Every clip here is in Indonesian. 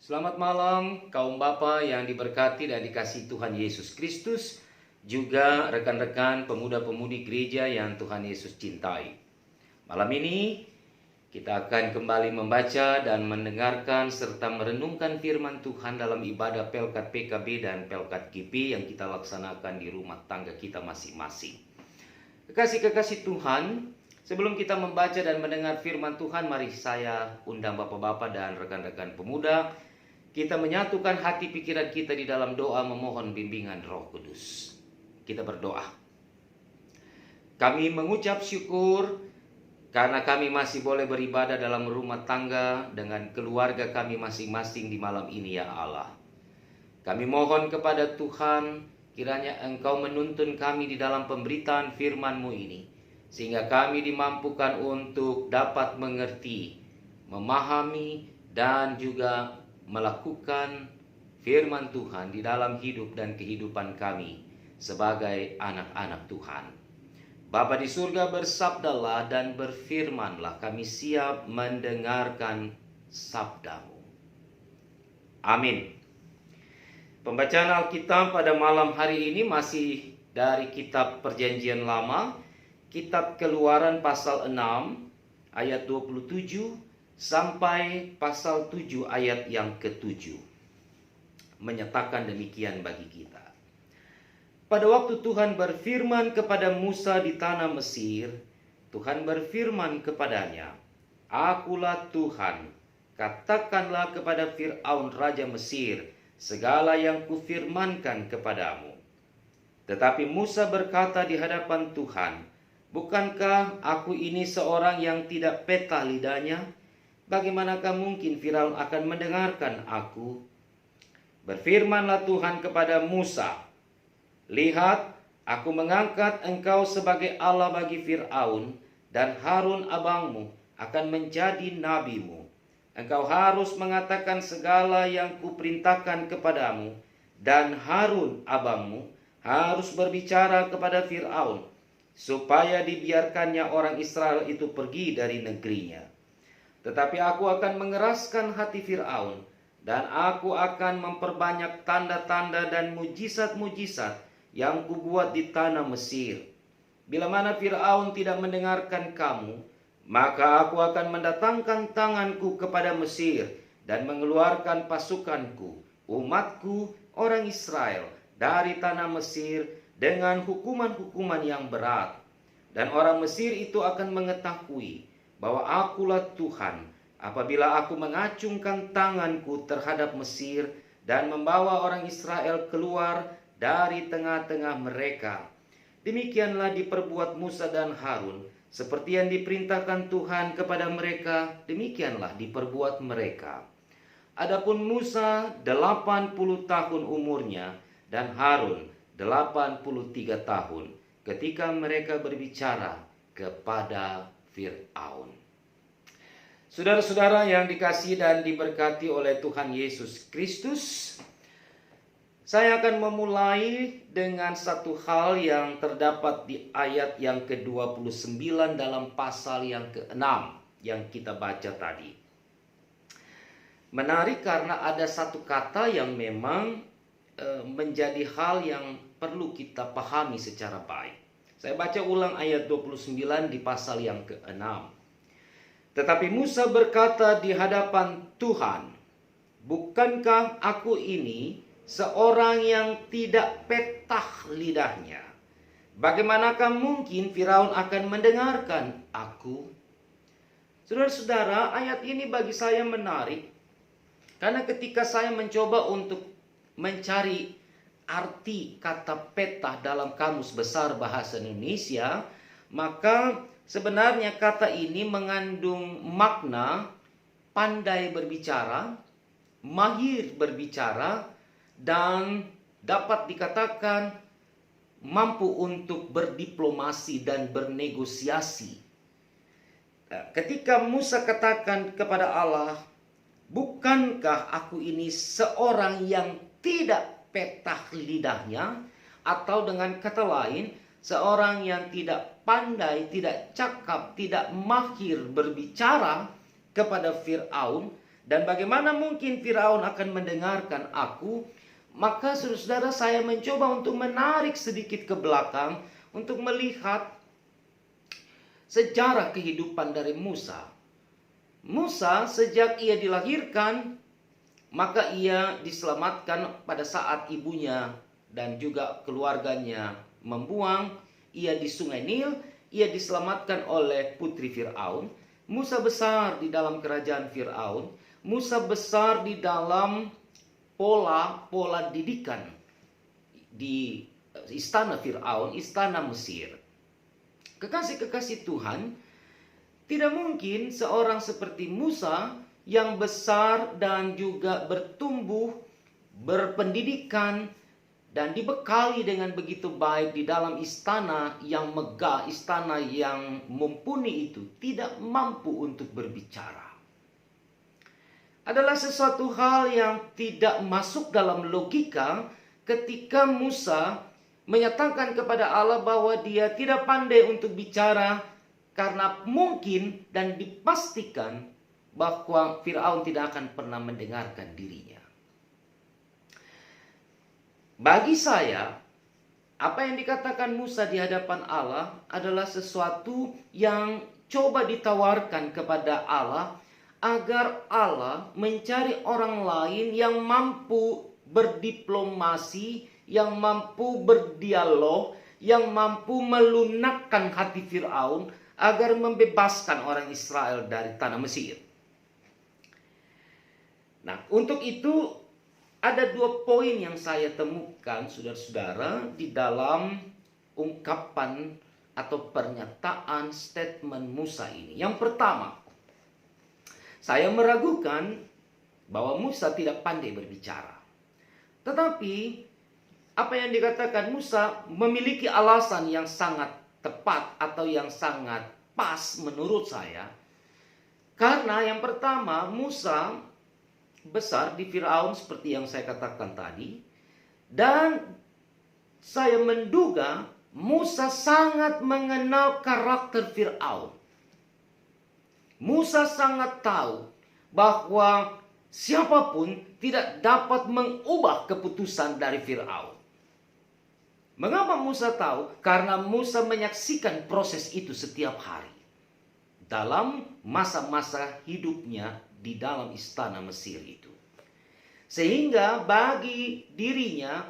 Selamat malam kaum bapa yang diberkati dan dikasihi Tuhan Yesus Kristus, juga rekan-rekan pemuda-pemudi gereja yang Tuhan Yesus cintai. Malam ini kita akan kembali membaca dan mendengarkan serta merenungkan firman Tuhan dalam ibadah Pelkat PKB dan Pelkat GP yang kita laksanakan di rumah tangga kita masing-masing. Kekasih-kekasih Tuhan, sebelum kita membaca dan mendengar firman Tuhan, mari saya undang bapak-bapak dan rekan-rekan pemuda, kita menyatukan hati pikiran kita di dalam doa memohon bimbingan Roh Kudus. Kita berdoa. Kami mengucap syukur karena kami masih boleh beribadah dalam rumah tangga dengan keluarga kami masing-masing di malam ini, ya Allah. Kami mohon kepada Tuhan, kiranya Engkau menuntun kami di dalam pemberitaan firman-Mu ini, sehingga kami dimampukan untuk dapat mengerti, memahami, dan juga melakukan firman Tuhan di dalam hidup dan kehidupan kami sebagai anak-anak Tuhan. Bapa di surga, bersabdalah dan berfirmanlah, kami siap mendengarkan sabda-Mu. Amin. Pembacaan Alkitab pada malam hari ini masih dari kitab Perjanjian Lama, kitab Keluaran pasal 6 ayat 27 sampai pasal 7 ayat yang ke-7. Menyatakan demikian bagi kita. Pada waktu Tuhan berfirman kepada Musa di tanah Mesir, Tuhan berfirman kepadanya, "Akulah Tuhan, katakanlah kepada Fir'aun raja Mesir segala yang kufirmankan kepadamu." Tetapi Musa berkata di hadapan Tuhan, "Bukankah aku ini seorang yang tidak petah lidahnya? Bagaimanakah mungkin Firaun akan mendengarkan aku?" Berfirmanlah Tuhan kepada Musa, "Lihat, aku mengangkat engkau sebagai Allah bagi Firaun, dan Harun abangmu akan menjadi nabimu. Engkau harus mengatakan segala yang kuperintahkan kepadamu, dan Harun abangmu harus berbicara kepada Firaun, supaya dibiarkannya orang Israel itu pergi dari negerinya. Tetapi aku akan mengeraskan hati Firaun, dan aku akan memperbanyak tanda-tanda dan mujizat-mujizat yang kubuat di tanah Mesir. Bila mana Firaun tidak mendengarkan kamu, maka aku akan mendatangkan tanganku kepada Mesir dan mengeluarkan pasukanku, umatku, orang Israel, dari tanah Mesir dengan hukuman-hukuman yang berat. Dan orang Mesir itu akan mengetahui bahwa akulah Tuhan apabila aku mengacungkan tanganku terhadap Mesir dan membawa orang Israel keluar dari tengah-tengah mereka." Demikianlah diperbuat Musa dan Harun, seperti yang diperintahkan Tuhan kepada mereka, demikianlah diperbuat mereka. Adapun Musa 80 tahun umurnya dan Harun 83 tahun ketika mereka berbicara kepada Fir'aun. Saudara-saudara yang dikasihi dan diberkati oleh Tuhan Yesus Kristus, saya akan memulai dengan satu hal yang terdapat di ayat yang ke-29 dalam pasal yang ke-6 yang kita baca tadi. Menarik karena ada satu kata yang memang menjadi hal yang perlu kita pahami secara baik. Saya baca ulang ayat 29 di pasal yang ke-6. Tetapi Musa berkata di hadapan Tuhan, "Bukankah aku ini seorang yang tidak petah lidahnya? Bagaimanakah mungkin Firaun akan mendengarkan aku?" Saudara-saudara, ayat ini bagi saya menarik karena ketika saya mencoba untuk mencari arti kata petah dalam Kamus Besar Bahasa Indonesia, maka sebenarnya kata ini mengandung makna pandai berbicara, mahir berbicara, dan dapat dikatakan mampu untuk berdiplomasi dan bernegosiasi. Ketika Musa katakan kepada Allah, "Bukankah aku ini seorang yang tidak petah lidahnya?" Atau dengan kata lain, seorang yang tidak pandai, tidak cakap, tidak mahir berbicara kepada Fir'aun, Dan bagaimana mungkin Firaun akan mendengarkan aku? Maka saudara-saudara, saya mencoba untuk menarik sedikit ke belakang untuk melihat sejarah kehidupan dari Musa. Musa sejak ia dilahirkan, maka ia diselamatkan pada saat ibunya dan juga keluarganya membuang. Ia di Sungai Nil, ia diselamatkan oleh putri Firaun. Musa besar di dalam kerajaan Firaun. Musa besar di dalam pola didikan di istana Firaun, istana Mesir. Kekasih-kekasih Tuhan, tidak mungkin seorang seperti Musa yang besar dan juga bertumbuh, berpendidikan, dan dibekali dengan begitu baik di dalam istana yang megah, istana yang mumpuni itu, tidak mampu untuk berbicara. Adalah sesuatu hal yang tidak masuk dalam logika ketika Musa menyatakan kepada Allah bahwa dia tidak pandai untuk bicara karena mungkin dan dipastikan bahwa Firaun tidak akan pernah mendengarkan dirinya. Bagi saya, apa yang dikatakan Musa di hadapan Allah adalah sesuatu yang coba ditawarkan kepada Allah agar Allah mencari orang lain yang mampu berdiplomasi, yang mampu berdialog, yang mampu melunakkan hati Firaun agar membebaskan orang Israel dari tanah Mesir. Nah, untuk itu ada 2 poin yang saya temukan, saudara-saudara, di dalam ungkapan atau pernyataan statement Musa ini. Yang pertama, saya meragukan bahwa Musa tidak pandai berbicara. Tetapi apa yang dikatakan Musa memiliki alasan yang sangat tepat atau yang sangat pas menurut saya. Karena yang pertama, Musa besar di Firaun seperti yang saya katakan tadi. Dan saya menduga Musa sangat mengenal karakter Firaun. Musa sangat tahu bahwa siapapun tidak dapat mengubah keputusan dari Firaun. Mengapa Musa tahu? Karena Musa menyaksikan proses itu setiap hari dalam masa-masa hidupnya di dalam istana Mesir itu. Sehingga bagi dirinya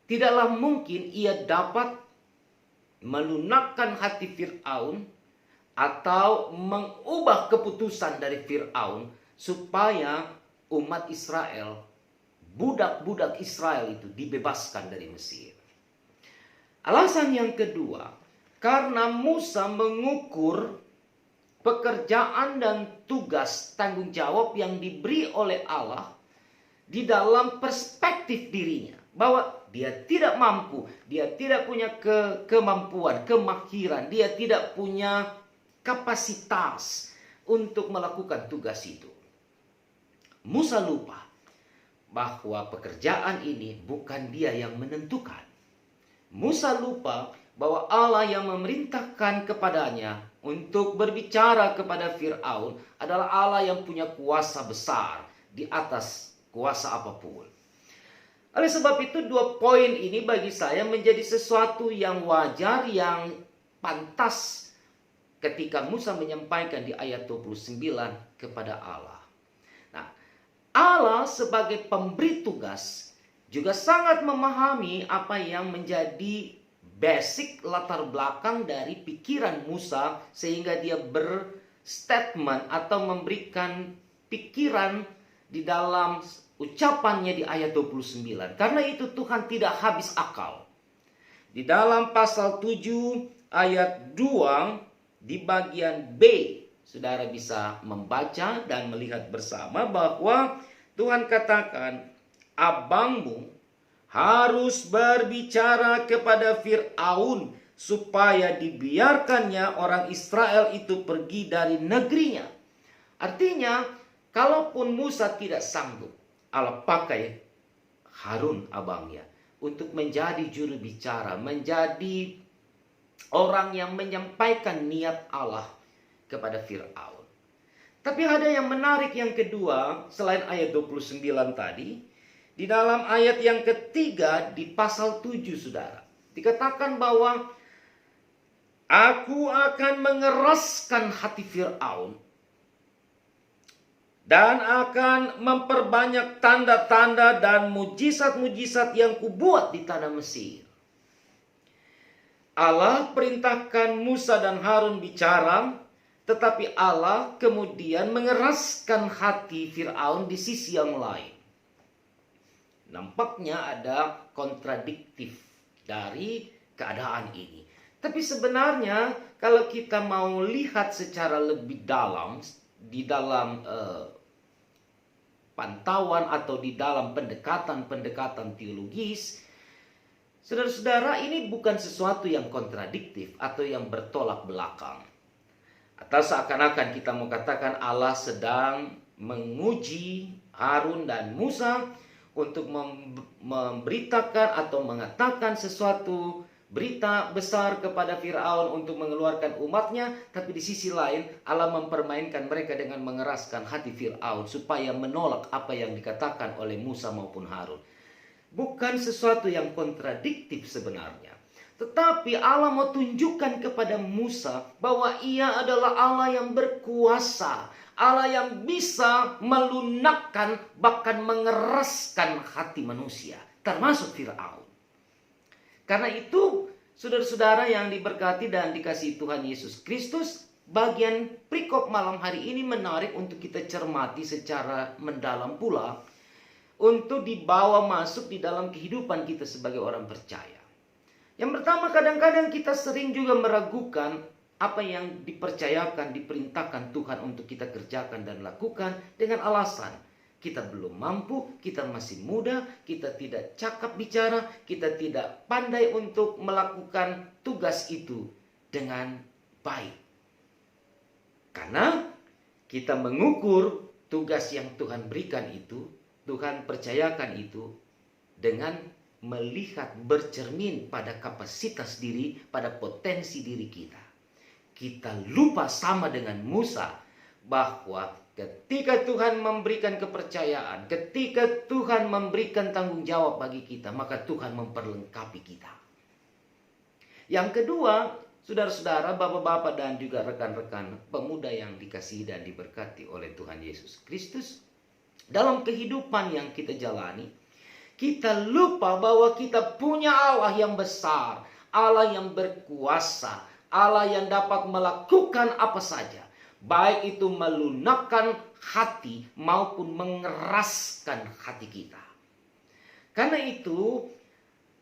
tidaklah mungkin ia dapat melunakkan hati Firaun atau mengubah keputusan dari Firaun supaya umat Israel, budak-budak Israel itu dibebaskan dari Mesir. Alasan yang kedua, karena Musa mengukur pekerjaan dan tugas tanggung jawab yang diberi oleh Allah di dalam perspektif dirinya. Bahwa dia tidak mampu, dia tidak punya kemampuan, kemahiran, dia tidak punya kapasitas untuk melakukan tugas itu. Musa lupa bahwa pekerjaan ini bukan dia yang menentukan. Musa lupa bahwa Allah yang memerintahkan kepadanya untuk berbicara kepada Firaun adalah Allah yang punya kuasa besar di atas kuasa apapun. Oleh sebab itu 2 poin ini bagi saya menjadi sesuatu yang wajar, yang pantas ketika Musa menyampaikan di ayat 29 kepada Allah. Nah, Allah sebagai pemberi tugas juga sangat memahami apa yang menjadi basic latar belakang dari pikiran Musa, sehingga dia berstatement atau memberikan pikiran di dalam ucapannya di ayat 29. Karena itu Tuhan tidak habis akal. Di dalam pasal 7 ayat 2 di bagian B, saudara bisa membaca dan melihat bersama bahwa Tuhan katakan, abangmu harus berbicara kepada Firaun supaya dibiarkannya orang Israel itu pergi dari negerinya. Artinya, kalaupun Musa tidak sanggup, Allah pakai Harun abangnya untuk menjadi juru bicara, menjadi orang yang menyampaikan niat Allah kepada Firaun. Tapi ada yang menarik yang kedua, selain ayat 29 tadi. Di dalam ayat yang ketiga di pasal 7, saudara. Dikatakan bahwa aku akan mengeraskan hati Fir'aun dan akan memperbanyak tanda-tanda dan mujizat-mujizat yang kubuat di tanah Mesir. Allah perintahkan Musa dan Harun bicara, tetapi Allah kemudian mengeraskan hati Fir'aun di sisi yang lain. Nampaknya ada kontradiktif dari keadaan ini. Tapi sebenarnya kalau kita mau lihat secara lebih dalam, di dalam pantauan atau di dalam pendekatan-pendekatan teologis, saudara-saudara, ini bukan sesuatu yang kontradiktif atau yang bertolak belakang. Atau seakan-akan kita mau katakan Allah sedang menguji Harun dan Musa untuk memberitakan atau mengatakan sesuatu berita besar kepada Fir'aun untuk mengeluarkan umatnya. Tapi di sisi lain Allah mempermainkan mereka dengan mengeraskan hati Fir'aun supaya menolak apa yang dikatakan oleh Musa maupun Harun. Bukan sesuatu yang kontradiktif sebenarnya. Tetapi Allah mau tunjukkan kepada Musa bahwa ia adalah Allah yang berkuasa. Allah yang bisa melunakkan, bahkan mengeraskan hati manusia, termasuk Fir'aun. Karena itu, saudara-saudara yang diberkati dan dikasihi Tuhan Yesus Kristus, bagian perikop malam hari ini menarik untuk kita cermati secara mendalam pula, untuk dibawa masuk di dalam kehidupan kita sebagai orang percaya. Yang pertama, kadang-kadang kita sering juga meragukan apa yang dipercayakan, diperintahkan Tuhan untuk kita kerjakan dan lakukan dengan alasan kita belum mampu, kita masih muda, kita tidak cakap bicara, kita tidak pandai untuk melakukan tugas itu dengan baik. Karena kita mengukur tugas yang Tuhan berikan itu, Tuhan percayakan itu dengan melihat bercermin pada kapasitas diri, pada potensi diri kita. Kita lupa sama dengan Musa bahwa ketika Tuhan memberikan kepercayaan, ketika Tuhan memberikan tanggung jawab bagi kita, maka Tuhan memperlengkapi kita. Yang kedua, saudara-saudara, bapak-bapak dan juga rekan-rekan pemuda yang dikasihi dan diberkati oleh Tuhan Yesus Kristus, dalam kehidupan yang kita jalani, kita lupa bahwa kita punya Allah yang besar, Allah yang berkuasa, Allah yang dapat melakukan apa saja, baik itu melunakkan hati maupun mengeraskan hati kita. Karena itu,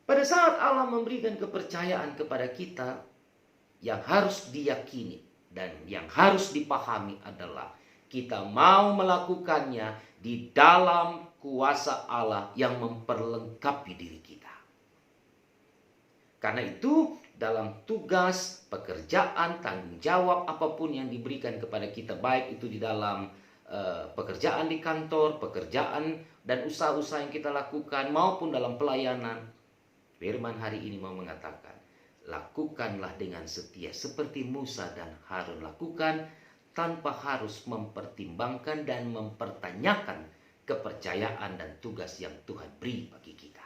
pada saat Allah memberikan kepercayaan kepada kita, yang harus diyakini dan yang harus dipahami adalah kita mau melakukannya di dalam kuasa Allah yang memperlengkapi diri kita. Karena itu, dalam tugas, pekerjaan, tanggung jawab apapun yang diberikan kepada kita, baik itu di dalam pekerjaan di kantor, pekerjaan dan usaha-usaha yang kita lakukan, maupun dalam pelayanan, firman hari ini mau mengatakan, lakukanlah dengan setia seperti Musa dan Harun lakukan, tanpa harus mempertimbangkan dan mempertanyakan kepercayaan dan tugas yang Tuhan beri bagi kita.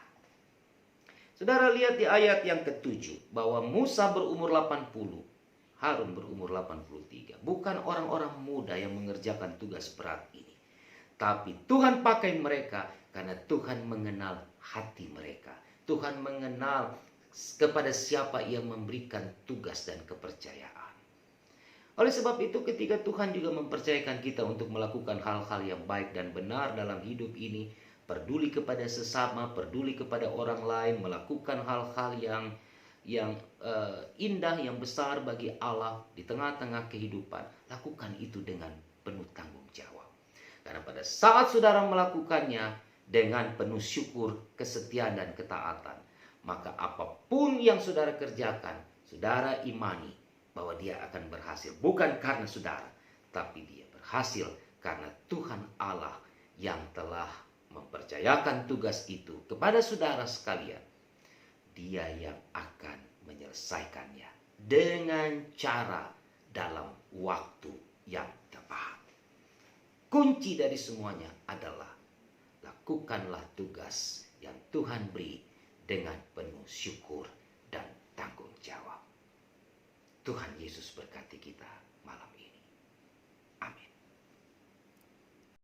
Saudara lihat di ayat yang ke-7 bahwa Musa berumur 80, Harun berumur 83. Bukan orang-orang muda yang mengerjakan tugas berat ini. Tapi Tuhan pakai mereka karena Tuhan mengenal hati mereka. Tuhan mengenal kepada siapa ia memberikan tugas dan kepercayaan. Oleh sebab itu, ketika Tuhan juga mempercayakan kita untuk melakukan hal-hal yang baik dan benar dalam hidup ini, peduli kepada sesama, peduli kepada orang lain, melakukan hal-hal yang indah, yang besar bagi Allah di tengah-tengah kehidupan, lakukan itu dengan penuh tanggung jawab. Karena pada saat saudara melakukannya dengan penuh syukur, kesetiaan dan ketaatan, maka apapun yang saudara kerjakan, saudara imani bahwa dia akan berhasil. Bukan karena saudara, tapi dia berhasil karena Tuhan Allah yang telah mempercayakan tugas itu kepada saudara sekalian. Dia yang akan menyelesaikannya dengan cara dalam waktu yang tepat. kunci dari semuanya adalah lakukanlah tugas yang Tuhan beri dengan penuh syukur dan tanggung jawab. Tuhan Yesus berkati kita malam